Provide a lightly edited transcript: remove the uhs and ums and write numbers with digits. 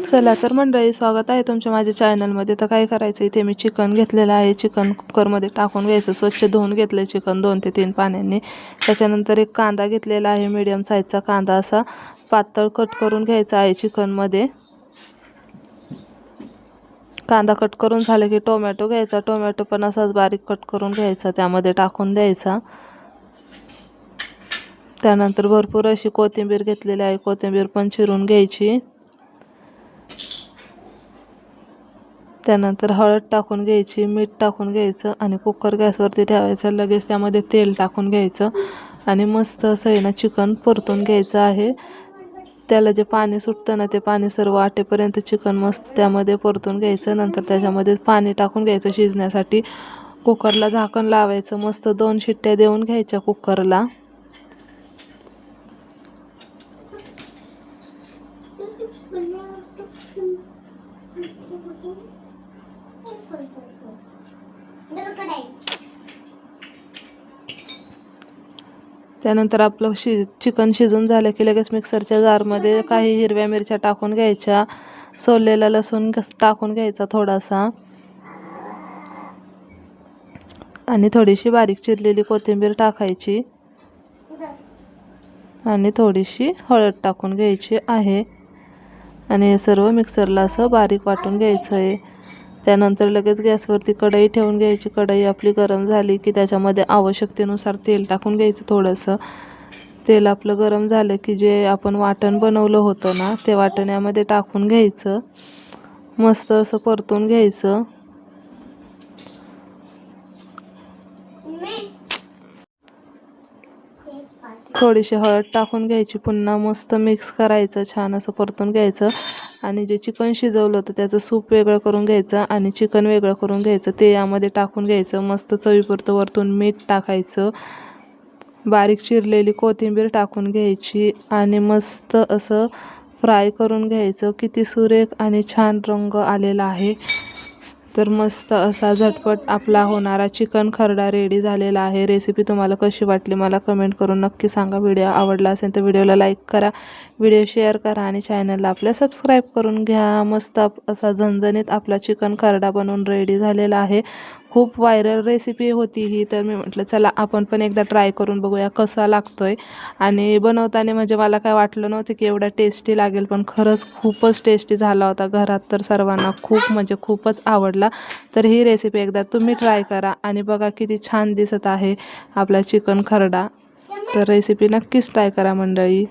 चला तर मंडळी, स्वागत आहे तुमच्या माझ्या चॅनलमध्ये। तर काय करायचं, इथे मी चिकन घेतलेलं आहे। चिकन कुकरमध्ये टाकून घ्यायचं। स्वच्छ धुवून घेतलं चिकन 2 ते 3 पाण्याने। त्याच्यानंतर एक कांदा घेतलेला आहे, मीडियम साईजचा कांदा, असा पातळ कट करून घ्यायचा आहे चिकनमध्ये। कांदा कट करून झाले की टोमॅटो घ्यायचा। टोमॅटो पण असाच बारीक कट करून घ्यायचा, त्यामध्ये टाकून द्यायचा। त्यानंतर भरपूर अशी कोथिंबीर घेतलेली आहे, कोथिंबीर पण चिरून घ्यायची। त्यानंतर हळद टाकून घ्यायची, मीठ टाकून घ्यायचं आणि कुकर गॅसवरती ठेवायचं। लगेच त्यामध्ये तेल टाकून घ्यायचं आणि मस्त असं आहे ना चिकन परतून घ्यायचं आहे। त्याला जे पाणी सुटतं ना, ते पाणी सर्व आटेपर्यंत चिकन मस्त त्यामध्ये परतून घ्यायचं। नंतर त्याच्यामध्ये पाणी टाकून घ्यायचं शिजण्यासाठी। कुकरला झाकण लावायचं, मस्त 2 शिट्ट्या देऊन घ्यायच्या कुकरला। त्यानंतर आपलं चिकन शिजून झालं की लगेच मिक्सरच्या जारमध्ये काही हिरव्या मिरच्या टाकून घ्यायच्या, सोललेला लसूण टाकून घ्यायचा थोडासा आणि थोडीशी बारीक चिरलेली कोथिंबीर टाकायची आणि थोडीशी हळद टाकून घ्यायची आहे आणि हे सर्व मिक्सरला असं बारीक वाटून घ्यायचं आहे। त्यानंतर लगेच गॅसवरती कढई ठेवून घ्यायची। कढई आपली गरम झाली की त्याच्यामध्ये आवश्यकतेनुसार तेल टाकून घ्यायचं थोडंसं। तेल आपलं गरम झालं की जे आपण वाटण बनवलं होतं ना, ते वाटण यामध्ये टाकून घ्यायचं, मस्त असं परतून घ्यायचं। थोडीशी हळद टाकून घ्यायची, पुन्हा मस्त मिक्स करायचं, छान असं परतून घ्यायचं आणि जे चिकन शिजवलं होतं त्याचं सूप वेगळं करून घ्यायचं आणि चिकन वेगळं करून घ्यायचं, ते यामध्ये टाकून घ्यायचं। मस्त चवीपुरतं वरतून मीठ टाकायचं, बारीक चिरलेली कोथिंबीर टाकून घ्यायची आणि मस्त असं फ्राय करून घ्यायचं। किती सुरेख आणि छान रंग आलेला आहे। तर मस्त असा झटपट आपला होणारा चिकन खरडा रेडी झालेला आहे। रेसिपी तुम्हाला कशी वाटली मला कमेंट करून नक्की सांगा। व्हिडिओ आवडला असेल तर व्हिडिओला लाईक करा, व्हिडिओ शेअर करा आणि चॅनलला आपल्या सबस्क्राईब करून घ्या। मस्त असा झणझणीत आपला चिकन खरडा बनवून रेडी झालेला आहे। खूप व्हायरल रेसिपी होती ही, तर मी म्हटलं चला आपण पण एकदा ट्राय करून बघूया कसा लागतोय। आणि बनवताना म्हणजे मला काय वाटलं नव्हतं की एवढा टेस्टी लागेल, पण खरंच खूपच टेस्टी झाला होता। घरात तर सर्वांना खूप म्हणजे खूपच आवडला। तर ही रेसिपी एकदा तुम्ही ट्राय करा आणि बघा किती छान दिसत आहे आपला चिकन खरडा। तर रेसिपी नक्कीच ट्राय करा मंडळी।